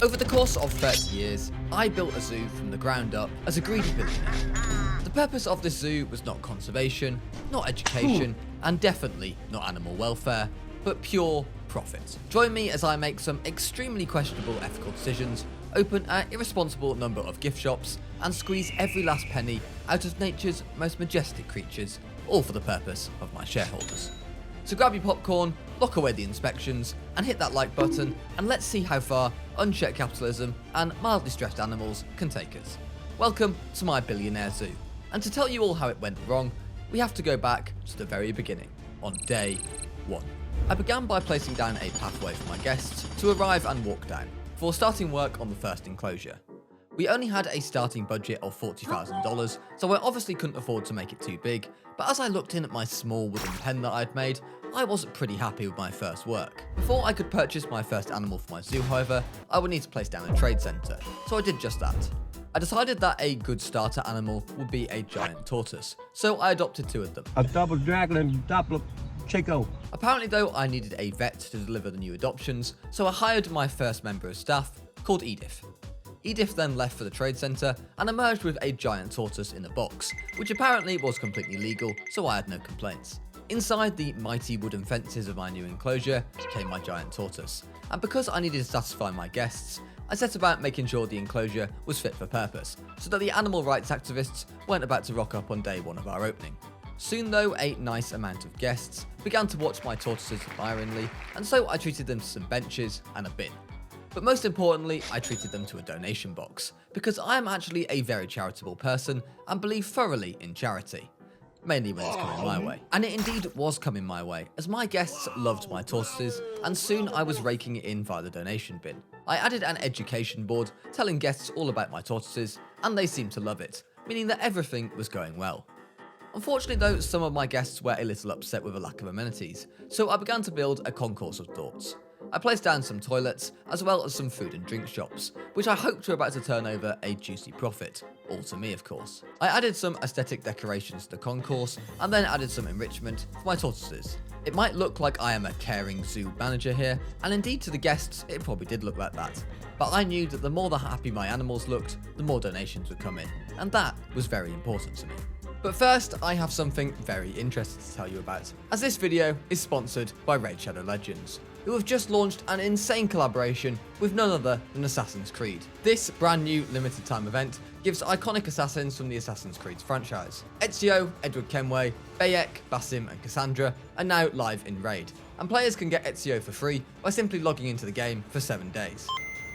Over the course of 30 years, I built a zoo from the ground up as a greedy billionaire. The purpose of this zoo was not conservation, not education, and definitely not animal welfare, but pure profit. Join me as I make some extremely questionable ethical decisions, open an irresponsible number of gift shops, and squeeze every last penny out of nature's most majestic creatures, all for the purpose of my shareholders. So grab your popcorn, lock away the inspections, and hit that like button, and let's see how far unchecked capitalism and mildly stressed animals can take us. Welcome to my Billionaire Zoo. And to tell you all how it went wrong, we have to go back to the very beginning, on day 1. I began by placing down a pathway for my guests to arrive and walk down, before starting work on the first enclosure. We only had a starting budget of $40,000, so I obviously couldn't afford to make it too big, but as I looked in at my small wooden pen that I'd made, I wasn't pretty happy with my first work. Before I could purchase my first animal for my zoo, however, I would need to place down a trade centre, so I did just that. I decided that a good starter animal would be a giant tortoise, so I adopted 2 of them. A double dragon and double Chico. Apparently though, I needed a vet to deliver the new adoptions, so I hired my first member of staff, called Edith. Edith then left for the trade centre and emerged with a giant tortoise in a box, which apparently was completely legal, so I had no complaints. Inside the mighty wooden fences of my new enclosure came my giant tortoise, and because I needed to satisfy my guests, I set about making sure the enclosure was fit for purpose, so that the animal rights activists weren't about to rock up on day 1 of our opening. Soon though, a nice amount of guests began to watch my tortoises admiringly, and so I treated them to some benches and a bin. But most importantly, I treated them to a donation box, because I am actually a very charitable person and believe thoroughly in charity. Mainly when it's coming my way. And it indeed was coming my way, as my guests loved my tortoises, and soon I was raking it in via the donation bin. I added an education board telling guests all about my tortoises, and they seemed to love it, meaning that everything was going well. Unfortunately though, some of my guests were a little upset with a lack of amenities, so I began to build a concourse of thoughts. I placed down some toilets, as well as some food and drink shops, which I hoped were about to turn over a juicy profit, all to me of course. I added some aesthetic decorations to the concourse, and then added some enrichment for my tortoises. It might look like I am a caring zoo manager here, and indeed to the guests it probably did look like that. But I knew that the more the happy my animals looked, the more donations would come in, and that was very important to me. But first, I have something very interesting to tell you about, as this video is sponsored by Raid Shadow Legends, who have just launched an insane collaboration with none other than Assassin's Creed. This brand new limited time event gives iconic assassins from the Assassin's Creed franchise. Ezio, Edward Kenway, Bayek, Basim and Cassandra are now live in Raid, and players can get Ezio for free by simply logging into the game for 7 days.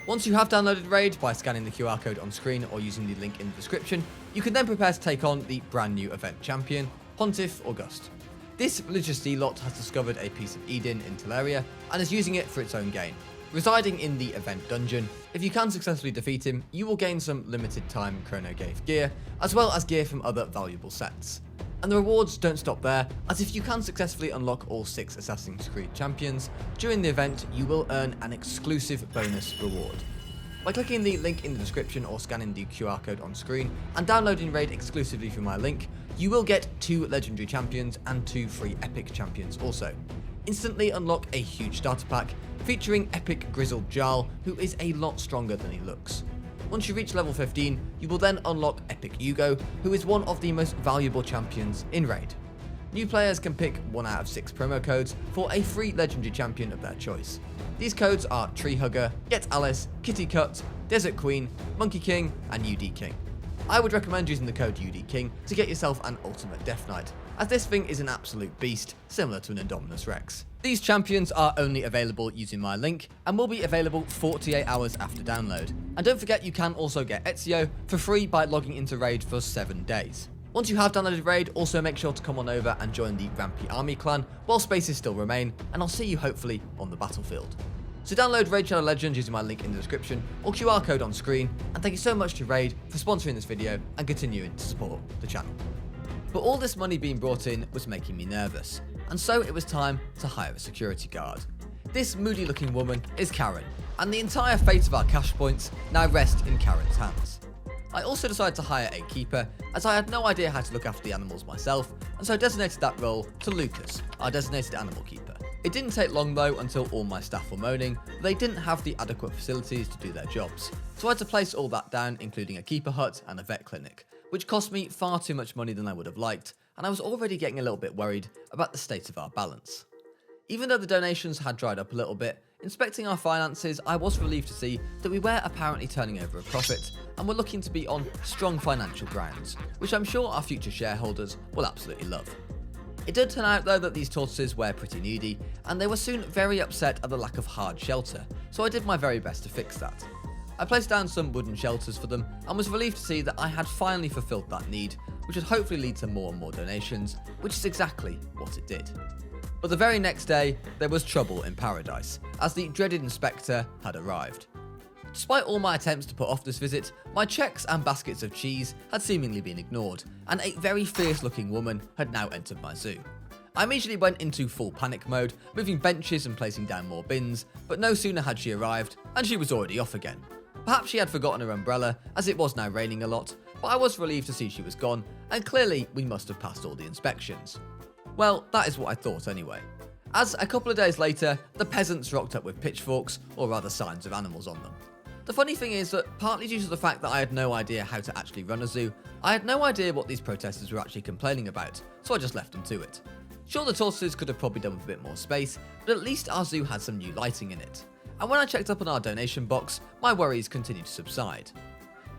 Once you have downloaded Raid by scanning the QR code on screen or using the link in the description, you can then prepare to take on the brand new event champion, Pontiff August. This religious zealot has discovered a piece of Eden in Teleria and is using it for its own gain. Residing in the event dungeon, if you can successfully defeat him, you will gain some limited time chronogave gear, as well as gear from other valuable sets. And the rewards don't stop there, as if you can successfully unlock all 6 Assassin's Creed champions, during the event you will earn an exclusive bonus reward. By clicking the link in the description or scanning the QR code on screen and downloading Raid exclusively through my link, you will get 2 legendary champions and 2 free epic champions also. Instantly unlock a huge starter pack featuring epic grizzled Jarl, who is a lot stronger than he looks. Once you reach level 15, you will then unlock Epic Hugo, who is one of the most valuable champions in Raid. New players can pick 1 out of 6 promo codes for a free legendary champion of their choice. These codes are Tree Hugger, Get Alice, Kitty Cut, Desert Queen, Monkey King, and UD King. I would recommend using the code UD King to get yourself an ultimate Death Knight, as this thing is an absolute beast, similar to an Indominus Rex. These champions are only available using my link, and will be available 48 hours after download. And don't forget you can also get Ezio for free by logging into Raid for 7 days. Once you have downloaded Raid, also make sure to come on over and join the Rampy army clan while spaces still remain, and I'll see you hopefully on the battlefield. So download Raid Shadow Legends using my link in the description or QR code on screen, and thank you so much to Raid for sponsoring this video and continuing to support the channel. But all this money being brought in was making me nervous, and so it was time to hire a security guard. This moody looking woman is Karen, and the entire fate of our cash points now rest in Karen's hands. I also decided to hire a keeper, as I had no idea how to look after the animals myself, and so I designated that role to Lucas, our designated animal keeper. It didn't take long though until all my staff were moaning that they didn't have the adequate facilities to do their jobs, so I had to place all that down, including a keeper hut and a vet clinic, which cost me far too much money than I would have liked, and I was already getting a little bit worried about the state of our balance. Even though the donations had dried up a little bit, inspecting our finances, I was relieved to see that we were apparently turning over a profit and were looking to be on strong financial grounds, which I'm sure our future shareholders will absolutely love. It did turn out though that these tortoises were pretty needy, and they were soon very upset at the lack of hard shelter, so I did my very best to fix that. I placed down some wooden shelters for them and was relieved to see that I had finally fulfilled that need, which would hopefully lead to more and more donations, which is exactly what it did. But the very next day, there was trouble in paradise, as the dreaded inspector had arrived. Despite all my attempts to put off this visit, my checks and baskets of cheese had seemingly been ignored, and a very fierce-looking woman had now entered my zoo. I immediately went into full panic mode, moving benches and placing down more bins, but no sooner had she arrived, and she was already off again. Perhaps she had forgotten her umbrella, as it was now raining a lot, but I was relieved to see she was gone, and clearly we must have passed all the inspections. Well, that is what I thought anyway. As a couple of days later, the peasants rocked up with pitchforks, or rather signs of animals on them. The funny thing is that, partly due to the fact that I had no idea how to actually run a zoo, I had no idea what these protesters were actually complaining about, so I just left them to it. Sure, the tortoises could have probably done with a bit more space, but at least our zoo had some new lighting in it. And when I checked up on our donation box, my worries continued to subside.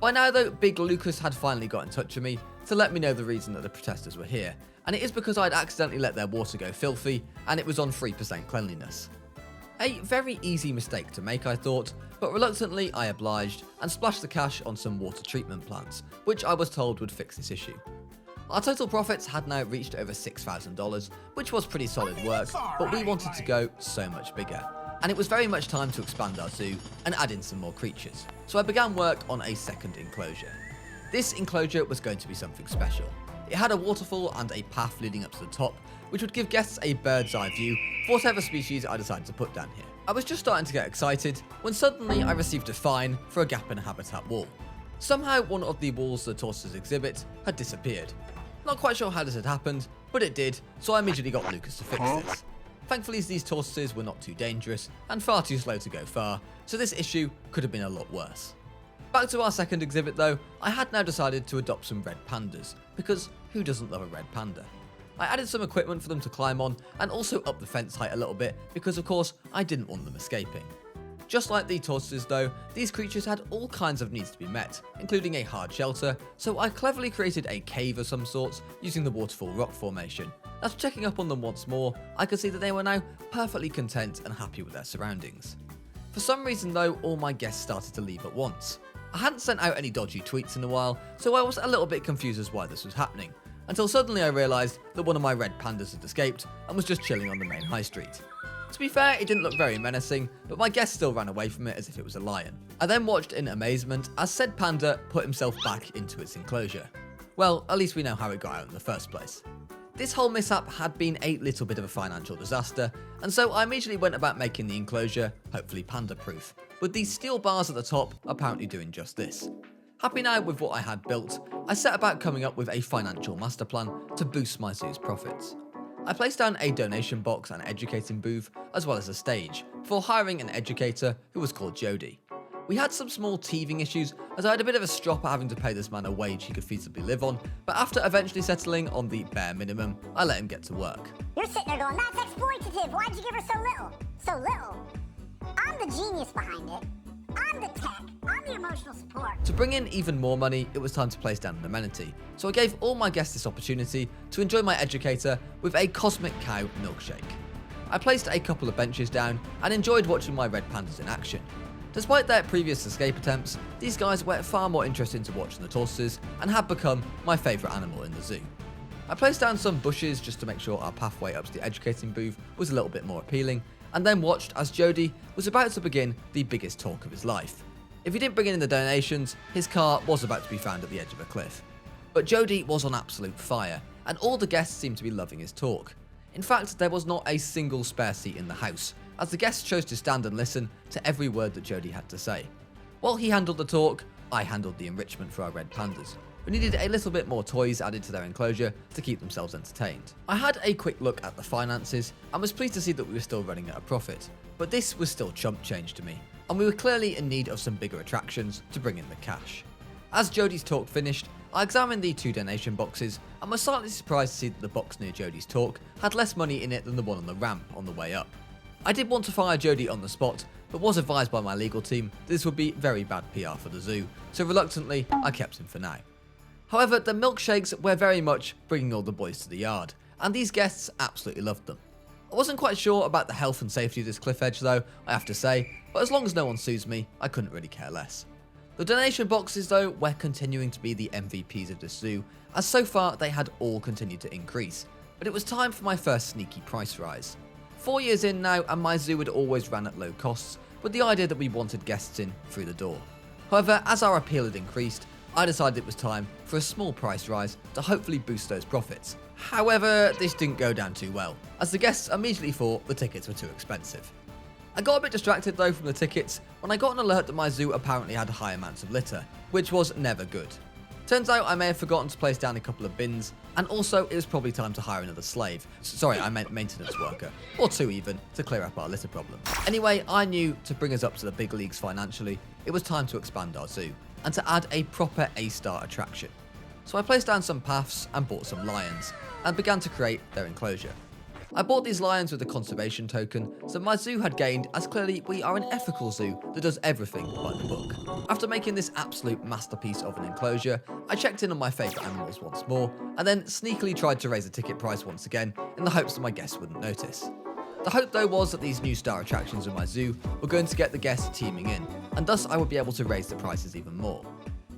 By now though, Big Lucas had finally got in touch with me to let me know the reason that the protesters were here, and it is because I'd accidentally let their water go filthy, and it was on 3% cleanliness. A very easy mistake to make, I thought, but reluctantly I obliged and splashed the cash on some water treatment plants, which I was told would fix this issue. Our total profits had now reached over $6,000, which was pretty solid work, but we wanted to go so much bigger. And it was very much time to expand our zoo and add in some more creatures, so I began work on a second enclosure. This enclosure was going to be something special. It had a waterfall and a path leading up to the top, which would give guests a bird's eye view for whatever species I decided to put down here. I was just starting to get excited when suddenly I received a fine for a gap in a habitat wall. Somehow one of the walls the tortoises exhibit had disappeared. Not quite sure how this had happened, but it did, so I immediately got Lucas to fix this. Thankfully these tortoises were not too dangerous and far too slow to go far, so this issue could have been a lot worse. Back to our second exhibit though, I had now decided to adopt some red pandas, because who doesn't love a red panda? I added some equipment for them to climb on and also up the fence height a little bit because of course I didn't want them escaping. Just like the tortoises though, these creatures had all kinds of needs to be met, including a hard shelter, so I cleverly created a cave of some sorts using the waterfall rock formation. After checking up on them once more, I could see that they were now perfectly content and happy with their surroundings. For some reason though, all my guests started to leave at once. I hadn't sent out any dodgy tweets in a while, so I was a little bit confused as why this was happening, until suddenly I realised that one of my red pandas had escaped and was just chilling on the main high street. To be fair, it didn't look very menacing, but my guests still ran away from it as if it was a lion. I then watched in amazement as said panda put himself back into its enclosure. Well, at least we know how it got out in the first place. This whole mishap had been a little bit of a financial disaster, and so I immediately went about making the enclosure, hopefully panda-proof, with these steel bars at the top apparently doing just this. Happy now with what I had built, I set about coming up with a financial master plan to boost my zoo's profits. I placed down a donation box and educating booth, as well as a stage, before hiring an educator who was called Jody. We had some small teething issues, as I had a bit of a strop at having to pay this man a wage he could feasibly live on, but after eventually settling on the bare minimum, I let him get to work. You're sitting there going, that's exploitative, why'd you give her so little? So little? I'm the genius behind it. I'm the tech. I'm the emotional support. To bring in even more money, it was time to place down an amenity, so I gave all my guests this opportunity to enjoy my educator with a cosmic cow milkshake. I placed a couple of benches down and enjoyed watching my red pandas in action. Despite their previous escape attempts, these guys were far more interesting to watch than the tortoises and had become my favourite animal in the zoo. I placed down some bushes just to make sure our pathway up to the educating booth was a little bit more appealing, and then watched as Jody was about to begin the biggest talk of his life. If he didn't bring in the donations, his car was about to be found at the edge of a cliff. But Jody was on absolute fire, and all the guests seemed to be loving his talk. In fact, there was not a single spare seat in the house, as the guests chose to stand and listen to every word that Jody had to say. While he handled the talk, I handled the enrichment for our red pandas. who needed a little bit more toys added to their enclosure to keep themselves entertained. I had a quick look at the finances and was pleased to see that we were still running at a profit, but this was still chump change to me, and we were clearly in need of some bigger attractions to bring in the cash. As Jodie's talk finished, I examined the 2 donation boxes and was slightly surprised to see that the box near Jodie's talk had less money in it than the one on the ramp on the way up. I did want to fire Jodie on the spot, but was advised by my legal team that this would be very bad PR for the zoo, so reluctantly I kept him for now. However, the milkshakes were very much bringing all the boys to the yard, and these guests absolutely loved them. I wasn't quite sure about the health and safety of this cliff edge though, I have to say, but as long as no one sues me, I couldn't really care less. The donation boxes though were continuing to be the MVPs of the zoo, as so far they had all continued to increase, but it was time for my first sneaky price rise. 4 years in now, and my zoo had always ran at low costs, with the idea that we wanted guests in through the door. However, as our appeal had increased, I decided it was time for a small price rise to hopefully boost those profits. However, this didn't go down too well, as the guests immediately thought the tickets were too expensive. I got a bit distracted though from the tickets when I got an alert that my zoo apparently had high amounts of litter, which was never good. Turns out I may have forgotten to place down a couple of bins, and also it was probably time to hire another slave. Sorry, I meant maintenance worker, or 2 even, to clear up our litter problem. Anyway, I knew to bring us up to the big leagues financially, it was time to expand our zoo, and to add a proper A-star attraction. So I placed down some paths and bought some lions, and began to create their enclosure. I bought these lions with a conservation token, so my zoo had gained, as clearly we are an ethical zoo that does everything by the book. After making this absolute masterpiece of an enclosure, I checked in on my favourite animals once more, and then sneakily tried to raise the ticket price once again, in the hopes that my guests wouldn't notice. The hope though was that these new star attractions in my zoo were going to get the guests teaming in, and thus I would be able to raise the prices even more.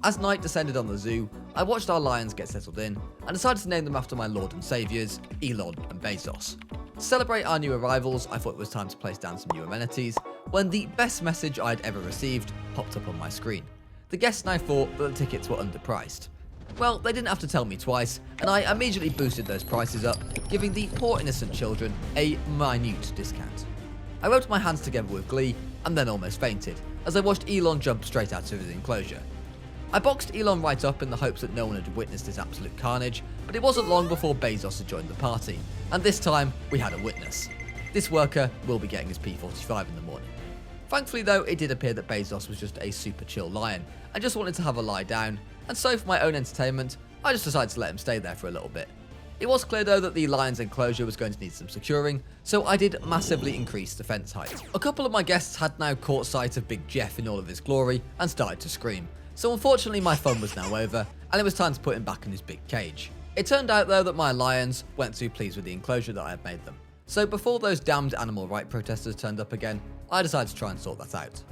As night descended on the zoo, I watched our lions get settled in, and decided to name them after my lord and saviours, Elon and Bezos. To celebrate our new arrivals, I thought it was time to place down some new amenities, when the best message I'd ever received popped up on my screen. The guests now thought that the tickets were underpriced. Well, they didn't have to tell me twice, and I immediately boosted those prices up, giving the poor innocent children a minute discount. I rubbed my hands together with glee, and then almost fainted, as I watched Elon jump straight out of his enclosure. I boxed Elon right up in the hopes that no one had witnessed this absolute carnage, but it wasn't long before Bezos had joined the party, and this time we had a witness. This worker will be getting his P45 in the morning. Thankfully though, it did appear that Bezos was just a super chill lion, and just wanted to have a lie down, and so for my own entertainment, I just decided to let him stay there for a little bit. It was clear though that the lion's enclosure was going to need some securing, so I did massively increase the fence height. A couple of my guests had now caught sight of Big Jeff in all of his glory, and started to scream. So unfortunately my fun was now over, and it was time to put him back in his big cage. It turned out though that my lions weren't too pleased with the enclosure that I had made them. So before those damned animal rights protesters turned up again, I decided to try and sort that out.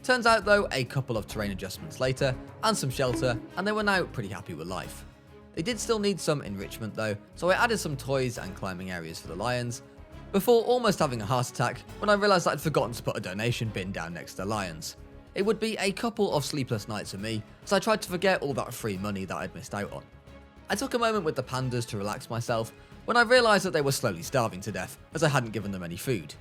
Turns out though, a couple of terrain adjustments later, and some shelter, and they were now pretty happy with life. They did still need some enrichment though, so I added some toys and climbing areas for the lions, before almost having a heart attack when I realised that I'd forgotten to put a donation bin down next to the lions. It would be a couple of sleepless nights for me, so I tried to forget all that free money that I'd missed out on. I took a moment with the pandas to relax myself, when I realised that they were slowly starving to death, as I hadn't given them any food.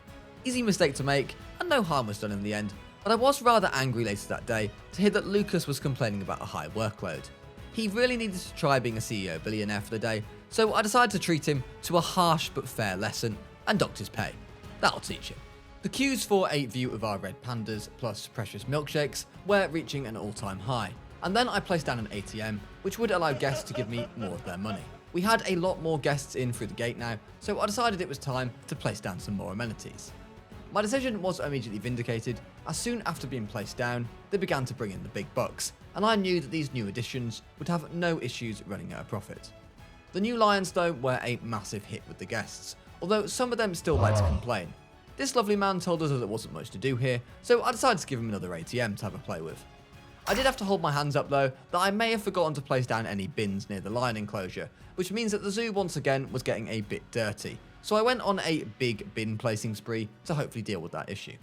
Easy mistake to make, and no harm was done in the end, but I was rather angry later that day to hear that Lucas was complaining about a high workload. He really needed to try being a CEO billionaire for the day, so I decided to treat him to a harsh but fair lesson, and docked his pay. That'll teach him. The queues for a view of our red pandas plus precious milkshakes were reaching an all-time high, and then I placed down an ATM, which would allow guests to give me more of their money. We had a lot more guests in through the gate now, so I decided it was time to place down some more amenities. My decision was immediately vindicated, as soon after being placed down, they began to bring in the big bucks, and I knew that these new additions would have no issues running at a profit. The new lions though were a massive hit with the guests, although some of them still liked to complain. This lovely man told us that there wasn't much to do here, so I decided to give him another ATM to have a play with. I did have to hold my hands up though, that I may have forgotten to place down any bins near the lion enclosure, which means that the zoo once again was getting a bit dirty, so I went on a big bin placing spree to hopefully deal with that issue.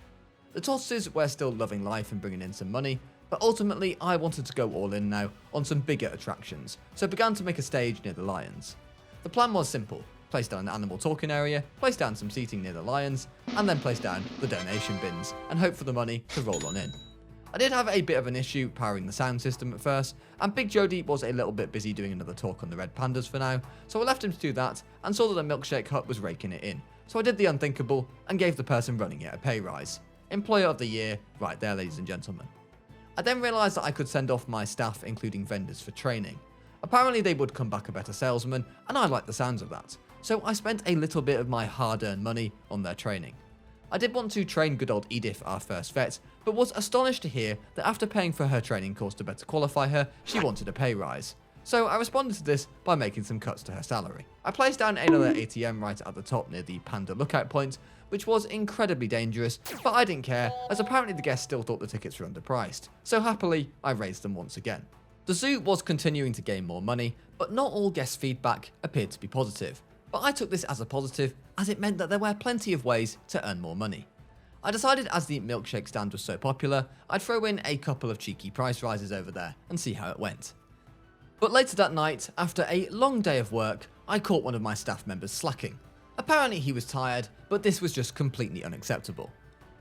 The tortoises were still loving life and bringing in some money, but ultimately I wanted to go all in now on some bigger attractions, so began to make a stage near the lions. The plan was simple: place down an animal talking area, place down some seating near the lions, and then place down the donation bins, and hope for the money to roll on in. I did have a bit of an issue powering the sound system at first, and Big Jody was a little bit busy doing another talk on the red pandas for now, so I left him to do that and saw that the milkshake hut was raking it in. So I did the unthinkable and gave the person running it a pay rise. Employer of the year, right there, ladies and gentlemen. I then realised that I could send off my staff, including vendors, for training. Apparently they would come back a better salesman, and I liked the sounds of that, so I spent a little bit of my hard-earned money on their training. I did want to train good old Edith, our first vet, but was astonished to hear that after paying for her training course to better qualify her, she wanted a pay rise. So I responded to this by making some cuts to her salary. I placed down another ATM right at the top near the panda lookout point, which was incredibly dangerous, but I didn't care, as apparently the guests still thought the tickets were underpriced, so happily I raised them once again. The zoo was continuing to gain more money, but not all guest feedback appeared to be positive. But I took this as a positive, as it meant that there were plenty of ways to earn more money. I decided, as the milkshake stand was so popular, I'd throw in a couple of cheeky price rises over there and see how it went. But later that night, after a long day of work, I caught one of my staff members slacking. Apparently he was tired, but this was just completely unacceptable.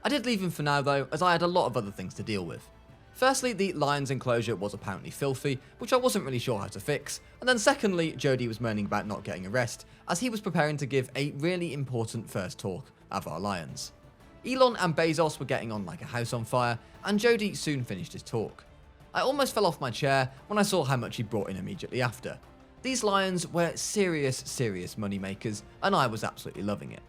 I did leave him for now though, as I had a lot of other things to deal with. Firstly, the lion's enclosure was apparently filthy, which I wasn't really sure how to fix, and then secondly, Jody was moaning about not getting a rest, as he was preparing to give a really important first talk of our lions. Elon and Bezos were getting on like a house on fire, and Jody soon finished his talk. I almost fell off my chair when I saw how much he brought in immediately after. These lions were serious money makers, and I was absolutely loving it.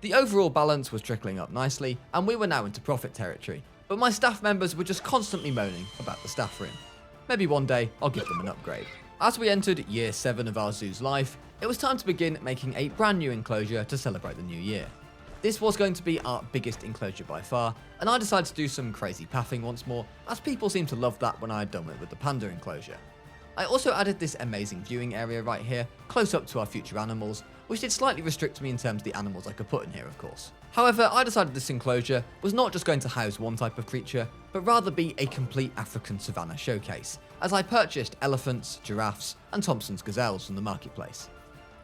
The overall balance was trickling up nicely, and we were now into profit territory. But my staff members were just constantly moaning about the staff room. Maybe one day I'll give them an upgrade. As we entered year 7 of our zoo's life, it was time to begin making a brand new enclosure to celebrate the new year. This was going to be our biggest enclosure by far, and I decided to do some crazy pathing once more, as people seemed to love that when I had done it with the panda enclosure. I also added this amazing viewing area right here, close up to our future animals, which did slightly restrict me in terms of the animals I could put in here, of course. However, I decided this enclosure was not just going to house one type of creature, but rather be a complete African savannah showcase, as I purchased elephants, giraffes, and Thompson's gazelles from the marketplace.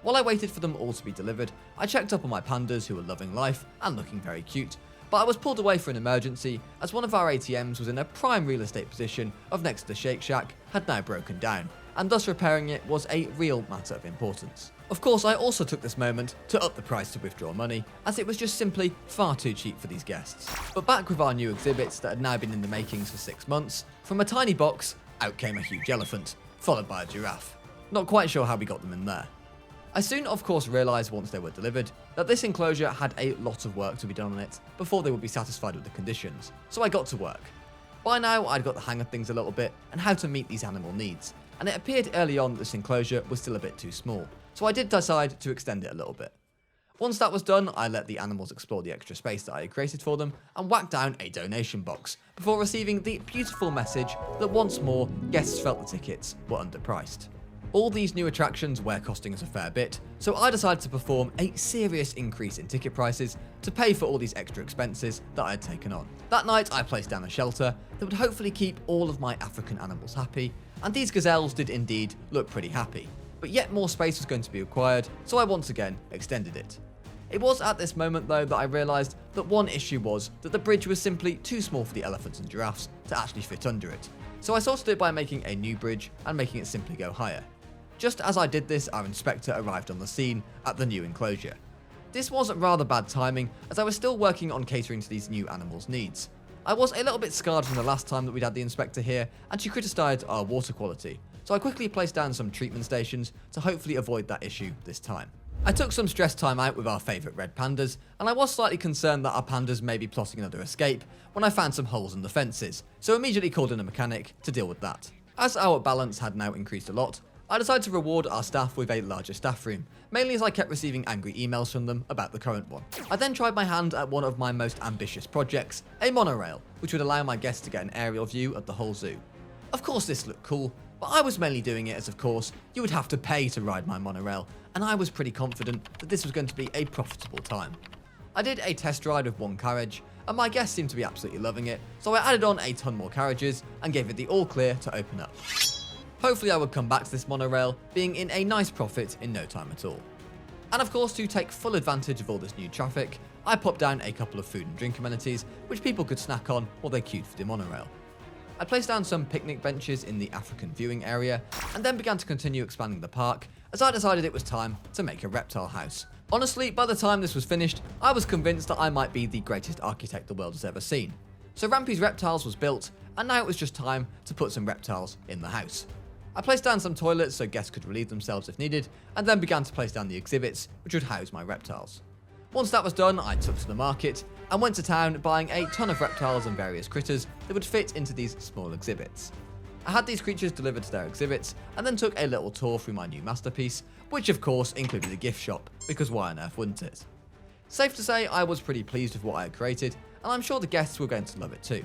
While I waited for them all to be delivered, I checked up on my pandas who were loving life and looking very cute, but I was pulled away for an emergency as one of our ATMs was in a prime real estate position of next to the Shake Shack had now broken down, and thus repairing it was a real matter of importance. Of course, I also took this moment to up the price to withdraw money, as it was just simply far too cheap for these guests. But back with our new exhibits that had now been in the makings for 6 months, from a tiny box, out came a huge elephant, followed by a giraffe. Not quite sure how we got them in there. I soon of course realised once they were delivered that this enclosure had a lot of work to be done on it before they would be satisfied with the conditions, so I got to work. By now I'd got the hang of things a little bit and how to meet these animal needs, and it appeared early on that this enclosure was still a bit too small, so I did decide to extend it a little bit. Once that was done, I let the animals explore the extra space that I had created for them and whacked down a donation box before receiving the beautiful message that once more guests felt the tickets were underpriced. All these new attractions were costing us a fair bit, so I decided to perform a serious increase in ticket prices to pay for all these extra expenses that I had taken on. That night I placed down a shelter that would hopefully keep all of my African animals happy, and these gazelles did indeed look pretty happy. But yet more space was going to be required, so I once again extended it. It was at this moment though that I realised that one issue was that the bridge was simply too small for the elephants and giraffes to actually fit under it, so I sorted it by making a new bridge and making it simply go higher. Just as I did this, our inspector arrived on the scene at the new enclosure. This was rather bad timing, as I was still working on catering to these new animals' needs. I was a little bit scarred from the last time that we'd had the inspector here, and she criticised our water quality, so I quickly placed down some treatment stations to hopefully avoid that issue this time. I took some stress time out with our favourite red pandas, and I was slightly concerned that our pandas may be plotting another escape when I found some holes in the fences, so immediately called in a mechanic to deal with that. As our balance had now increased a lot, I decided to reward our staff with a larger staff room, mainly as I kept receiving angry emails from them about the current one. I then tried my hand at one of my most ambitious projects, a monorail, which would allow my guests to get an aerial view of the whole zoo. Of course this looked cool, but I was mainly doing it as of course you would have to pay to ride my monorail, and I was pretty confident that this was going to be a profitable time. I did a test ride with one carriage, and my guests seemed to be absolutely loving it, so I added on a ton more carriages and gave it the all clear to open up. Hopefully I would come back to this monorail being in a nice profit in no time at all. And of course, to take full advantage of all this new traffic, I popped down a couple of food and drink amenities which people could snack on while they queued for the monorail. I placed down some picnic benches in the African viewing area, and then began to continue expanding the park as I decided it was time to make a reptile house. Honestly, by the time this was finished, I was convinced that I might be the greatest architect the world has ever seen. So Rampy's Reptiles was built, and now it was just time to put some reptiles in the house. I placed down some toilets so guests could relieve themselves if needed, and then began to place down the exhibits which would house my reptiles. Once that was done, I took to the market and went to town buying a ton of reptiles and various critters that would fit into these small exhibits. I had these creatures delivered to their exhibits and then took a little tour through my new masterpiece, which of course included a gift shop, because why on earth wouldn't it? Safe to say I was pretty pleased with what I had created, and I'm sure the guests were going to love it too.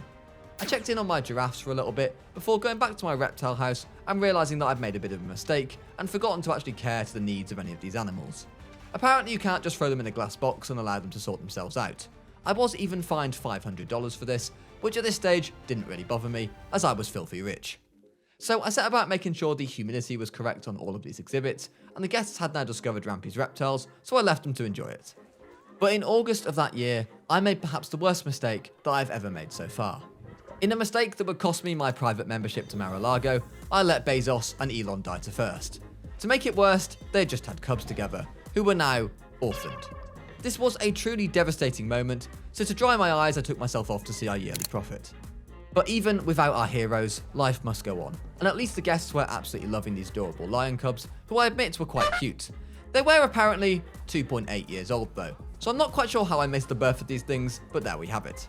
I checked in on my giraffes for a little bit before going back to my reptile house and realising that I'd made a bit of a mistake and forgotten to actually care to the needs of any of these animals. Apparently you can't just throw them in a glass box and allow them to sort themselves out. I was even fined $500 for this, which at this stage didn't really bother me as I was filthy rich. So I set about making sure the humidity was correct on all of these exhibits, and the guests had now discovered Rampy's reptiles, so I left them to enjoy it. But in August of that year, I made perhaps the worst mistake that I've ever made so far. In a mistake that would cost me my private membership to Mar-a-Lago, I let Bezos and Elon die to first. To make it worse, they just had cubs together, who were now orphaned. This was a truly devastating moment, so to dry my eyes I took myself off to see our yearly profit. But even without our heroes, life must go on, and at least the guests were absolutely loving these adorable lion cubs, who I admit were quite cute. They were apparently 2.8 years old though, so I'm not quite sure how I missed the birth of these things, but there we have it.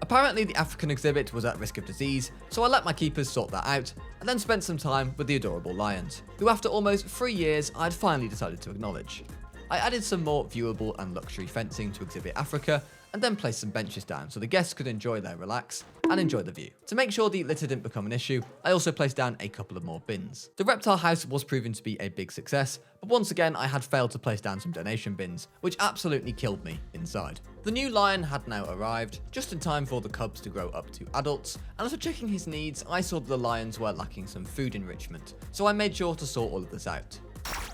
Apparently the African exhibit was at risk of disease, so I let my keepers sort that out, and then spent some time with the adorable lions, who after almost 3 years I had finally decided to acknowledge. I added some more viewable and luxury fencing to exhibit Africa, and then placed some benches down so the guests could enjoy their relax and enjoy the view. To make sure the litter didn't become an issue, I also placed down a couple of more bins. The reptile house was proven to be a big success, but once again I had failed to place down some donation bins, which absolutely killed me inside. The new lion had now arrived, just in time for the cubs to grow up to adults, and after checking his needs, I saw that the lions were lacking some food enrichment, so I made sure to sort all of this out.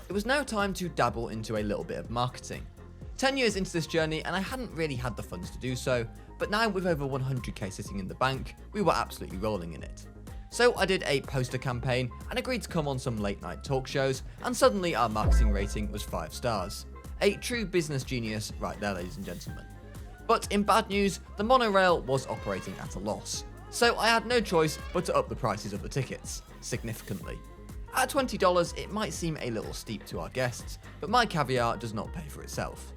It was now time to dabble into a little bit of marketing. 10 years into this journey and I hadn't really had the funds to do so, but now with over 100k sitting in the bank, we were absolutely rolling in it. So I did a poster campaign and agreed to come on some late night talk shows, and suddenly our marketing rating was 5 stars. A true business genius right there, ladies and gentlemen. But in bad news, the monorail was operating at a loss, so I had no choice but to up the prices of the tickets, significantly. At $20 it might seem a little steep to our guests, but my caviar does not pay for itself.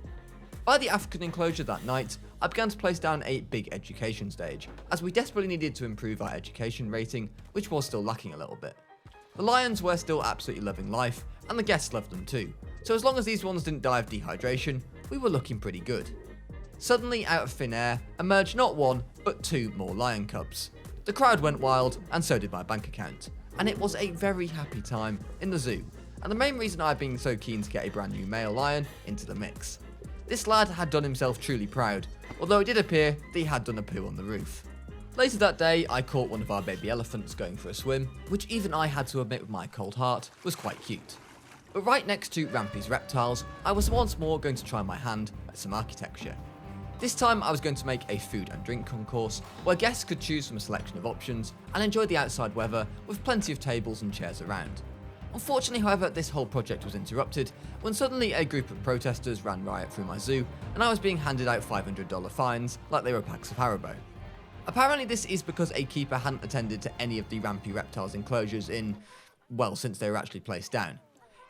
By the African enclosure that night, I began to place down a big education stage, as we desperately needed to improve our education rating, which was still lacking a little bit. The lions were still absolutely loving life, and the guests loved them too, so as long as these ones didn't die of dehydration, we were looking pretty good. Suddenly, out of thin air, emerged not 1, but 2 more lion cubs. The crowd went wild, and so did my bank account, and it was a very happy time in the zoo, and the main reason I've been so keen to get a brand new male lion into the mix. This lad had done himself truly proud, although it did appear that he had done a poo on the roof. Later that day, I caught one of our baby elephants going for a swim, which even I had to admit with my cold heart was quite cute. But right next to Rampy's reptiles, I was once more going to try my hand at some architecture. This time I was going to make a food and drink concourse, where guests could choose from a selection of options and enjoy the outside weather with plenty of tables and chairs around. Unfortunately, however, this whole project was interrupted when suddenly a group of protesters ran riot through my zoo and I was being handed out $500 fines like they were packs of Haribo. Apparently this is because a keeper hadn't attended to any of the Rampy reptiles enclosures since they were actually placed down.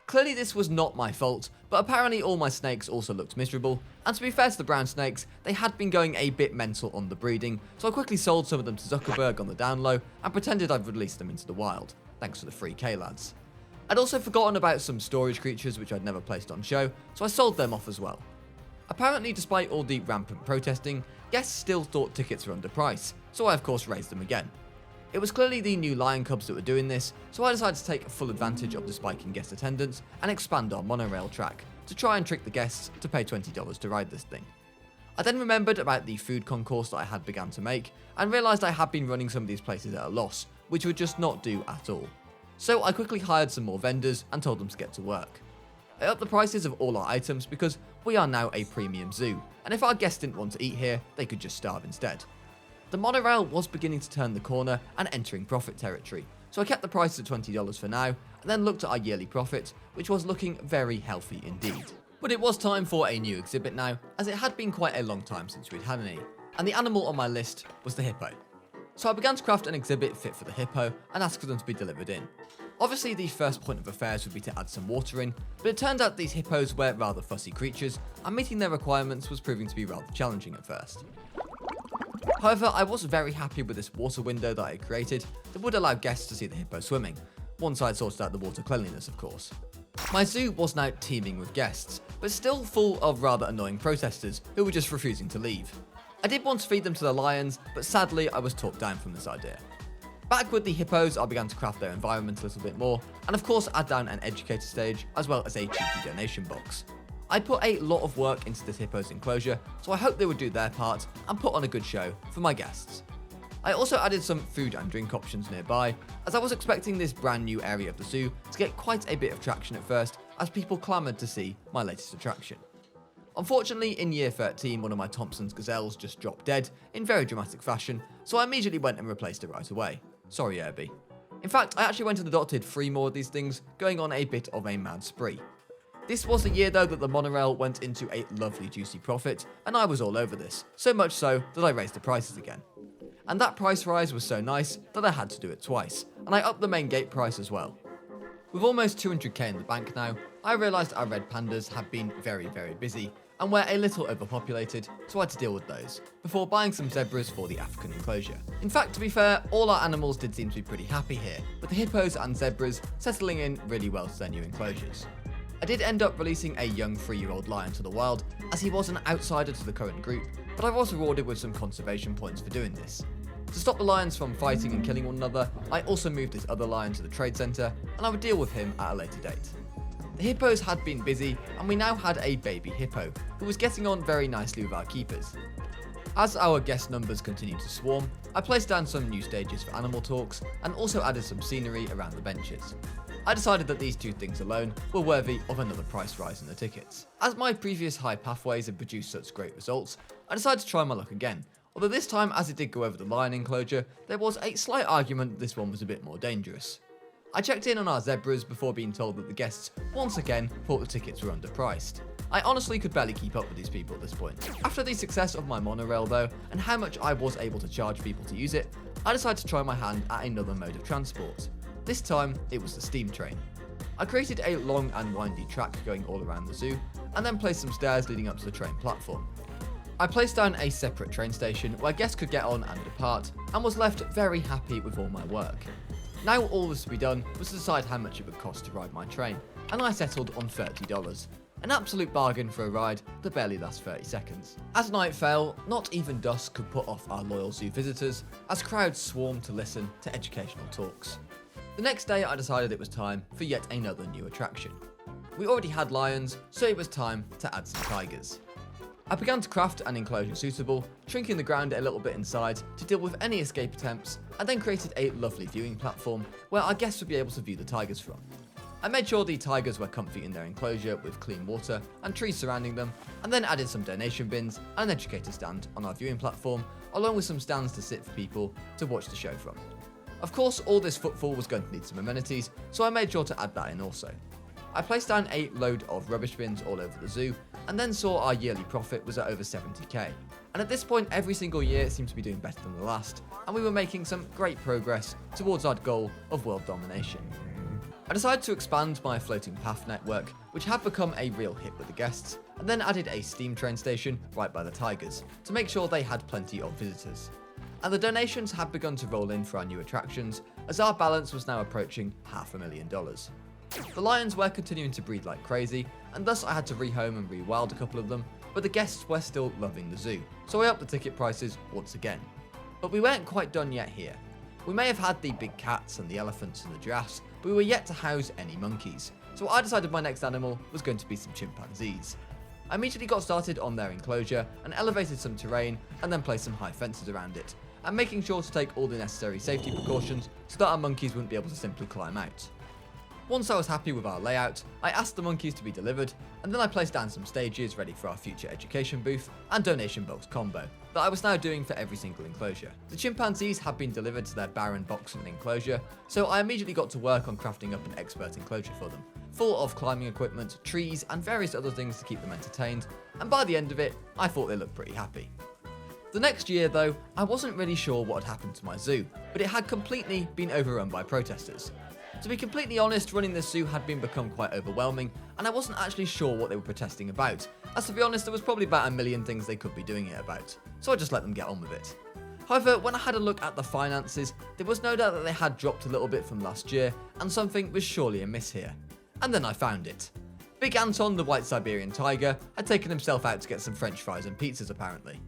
Clearly this was not my fault, but apparently all my snakes also looked miserable, and to be fair to the brown snakes, they had been going a bit mental on the breeding, so I quickly sold some of them to Zuckerberg on the down low and pretended I'd released them into the wild, thanks to the free K-lads. I'd also forgotten about some storage creatures which I'd never placed on show, so I sold them off as well. Apparently, despite all the rampant protesting, guests still thought tickets were underpriced, so I of course raised them again. It was clearly the new lion cubs that were doing this, so I decided to take full advantage of the spike in guest attendance and expand our monorail track to try and trick the guests to pay $20 to ride this thing. I then remembered about the food concourse that I had begun to make and realised I had been running some of these places at a loss, which would just not do at all. So I quickly hired some more vendors and told them to get to work. I upped the prices of all our items because we are now a premium zoo, and if our guests didn't want to eat here, they could just starve instead. The monorail was beginning to turn the corner and entering profit territory, so I kept the price at $20 for now, and then looked at our yearly profit, which was looking very healthy indeed. But it was time for a new exhibit now, as it had been quite a long time since we'd had any, and the animal on my list was the hippo. So I began to craft an exhibit fit for the hippo and asked for them to be delivered in. Obviously the first point of affairs would be to add some water in, but it turned out these hippos were rather fussy creatures, and meeting their requirements was proving to be rather challenging at first. However, I was very happy with this water window that I had created that would allow guests to see the hippo swimming, once I had sorted out the water cleanliness of course. My zoo was now teeming with guests, but still full of rather annoying protesters who were just refusing to leave. I did want to feed them to the lions, but sadly I was talked down from this idea. Back with the hippos, I began to craft their environment a little bit more, and of course add down an educator stage, as well as a cheeky donation box. I put a lot of work into this hippo's enclosure, so I hope they would do their part and put on a good show for my guests. I also added some food and drink options nearby, as I was expecting this brand new area of the zoo to get quite a bit of traction at first, as people clamoured to see my latest attraction. Unfortunately, in year 13, one of my Thompson's gazelles just dropped dead in very dramatic fashion, so I immediately went and replaced it right away. Sorry, Herbie. In fact, I actually went and adopted 3 more of these things, going on a bit of a mad spree. This was the year though that the monorail went into a lovely juicy profit, and I was all over this, so much so that I raised the prices again. And that price rise was so nice that I had to do it twice, and I upped the main gate price as well. With almost 200k in the bank now, I realised our red pandas had been very busy, and were a little overpopulated, so I had to deal with those, before buying some zebras for the African enclosure. In fact, to be fair, all our animals did seem to be pretty happy here, with the hippos and zebras settling in really well to their new enclosures. I did end up releasing a young 3-year-old lion to the wild, as he was an outsider to the current group, but I was rewarded with some conservation points for doing this. To stop the lions from fighting and killing one another, I also moved this other lion to the trade centre, and I would deal with him at a later date. The hippos had been busy, and we now had a baby hippo, who was getting on very nicely with our keepers. As our guest numbers continued to swarm, I placed down some new stages for animal talks, and also added some scenery around the benches. I decided that these 2 things alone were worthy of another price rise in the tickets. As my previous high pathways had produced such great results, I decided to try my luck again, although this time, as it did go over the lion enclosure, there was a slight argument that this one was a bit more dangerous. I checked in on our zebras before being told that the guests once again thought the tickets were underpriced. I honestly could barely keep up with these people at this point. After the success of my monorail though, and how much I was able to charge people to use it, I decided to try my hand at another mode of transport. This time, it was the steam train. I created a long and windy track going all around the zoo, and then placed some stairs leading up to the train platform. I placed down a separate train station where guests could get on and depart, and was left very happy with all my work. Now all was to be done was to decide how much it would cost to ride my train, and I settled on $30. An absolute bargain for a ride that barely lasts 30 seconds. As night fell, not even dusk could put off our loyal zoo visitors, as crowds swarmed to listen to educational talks. The next day I decided it was time for yet another new attraction. We already had lions, so it was time to add some tigers. I began to craft an enclosure suitable, shrinking the ground a little bit inside to deal with any escape attempts, and then created a lovely viewing platform where our guests would be able to view the tigers from. I made sure the tigers were comfy in their enclosure with clean water and trees surrounding them, and then added some donation bins and an educator stand on our viewing platform, along with some stands to sit for people to watch the show from. Of course, all this footfall was going to need some amenities, so I made sure to add that in also. I placed down a load of rubbish bins all over the zoo, and then saw our yearly profit was at over 70k. And at this point, every single year it seemed to be doing better than the last, and we were making some great progress towards our goal of world domination. I decided to expand my floating path network, which had become a real hit with the guests, and then added a steam train station right by the tigers, to make sure they had plenty of visitors. And the donations had begun to roll in for our new attractions, as our balance was now approaching $500,000. The lions were continuing to breed like crazy, and thus I had to rehome and rewild a couple of them, but the guests were still loving the zoo, so I upped the ticket prices once again. But we weren't quite done yet here. We may have had the big cats and the elephants and the giraffes, but we were yet to house any monkeys, so I decided my next animal was going to be some chimpanzees. I immediately got started on their enclosure and elevated some terrain, and then placed some high fences around it, and making sure to take all the necessary safety precautions so that our monkeys wouldn't be able to simply climb out. Once I was happy with our layout, I asked the monkeys to be delivered, and then I placed down some stages ready for our future education booth and donation box combo, that I was now doing for every single enclosure. The chimpanzees had been delivered to their barren box in an enclosure, so I immediately got to work on crafting up an expert enclosure for them, full of climbing equipment, trees, and various other things to keep them entertained, and by the end of it, I thought they looked pretty happy. The next year though, I wasn't really sure what had happened to my zoo, but it had completely been overrun by protesters. To be completely honest, running this zoo had become quite overwhelming, and I wasn't actually sure what they were protesting about, as to be honest there was probably about a million things they could be doing it about, so I just let them get on with it. However, when I had a look at the finances, there was no doubt that they had dropped a little bit from last year, and something was surely amiss here. And then I found it. Big Anton, the white Siberian tiger, had taken himself out to get some french fries and pizzas apparently.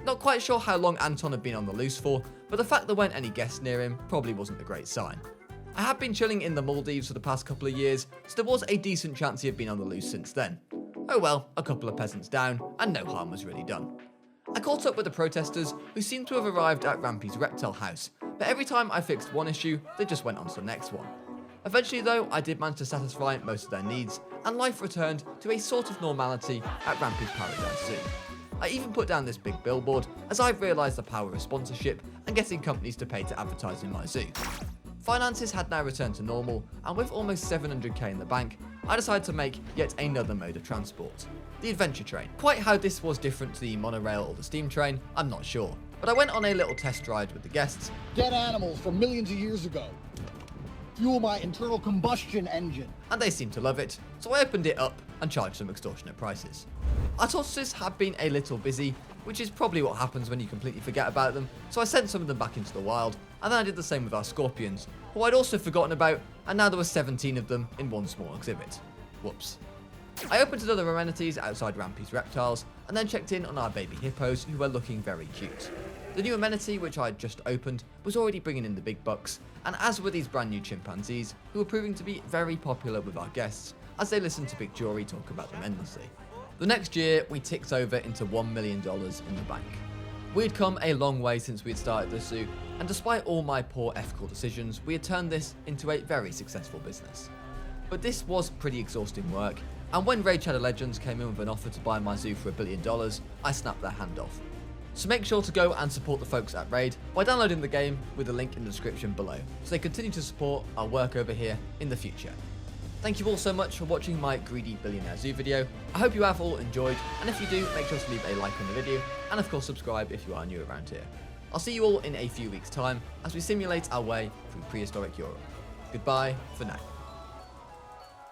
Not quite sure how long Anton had been on the loose for, but the fact there weren't any guests near him probably wasn't a great sign. I had been chilling in the Maldives for the past couple of years, so there was a decent chance he had been on the loose since then. Oh well, a couple of peasants down, and no harm was really done. I caught up with the protesters, who seemed to have arrived at Rampy's reptile house, but every time I fixed one issue, they just went on to the next one. Eventually though, I did manage to satisfy most of their needs, and life returned to a sort of normality at Rampy's Paradise Zoo. I even put down this big billboard, as I've realised the power of sponsorship and getting companies to pay to advertise in my zoo. Finances had now returned to normal, and with almost 700k in the bank, I decided to make yet another mode of transport, the adventure train. Quite how this was different to the monorail or the steam train, I'm not sure, but I went on a little test ride with the guests. Dead animals from millions of years ago. Fuel my internal combustion engine. And they seemed to love it, so I opened it up and charged some extortionate prices. Our tortoises had been a little busy, which is probably what happens when you completely forget about them, so I sent some of them back into the wild, and then I did the same with our scorpions, who I'd also forgotten about, and now there were 17 of them in one small exhibit. Whoops. I opened another amenities outside Rampy's reptiles, and then checked in on our baby hippos, who were looking very cute. The new amenity, which I had just opened, was already bringing in the big bucks, and as were these brand new chimpanzees, who were proving to be very popular with our guests, as they listened to Big Jory talk about them endlessly. The next year, we ticked over into $1 million in the bank. We'd come a long way since we'd started this zoo, and despite all my poor ethical decisions, we had turned this into a very successful business. But this was pretty exhausting work, and when Raid Shadow Legends came in with an offer to buy my zoo for $1 billion, I snapped their hand off. So make sure to go and support the folks at Raid by downloading the game with the link in the description below, so they continue to support our work over here in the future. Thank you all so much for watching my Greedy Billionaire Zoo video. I hope you have all enjoyed, and if you do, make sure to leave a like on the video, and of course subscribe if you are new around here. I'll see you all in a few weeks' time as we simulate our way through prehistoric Europe. Goodbye for now.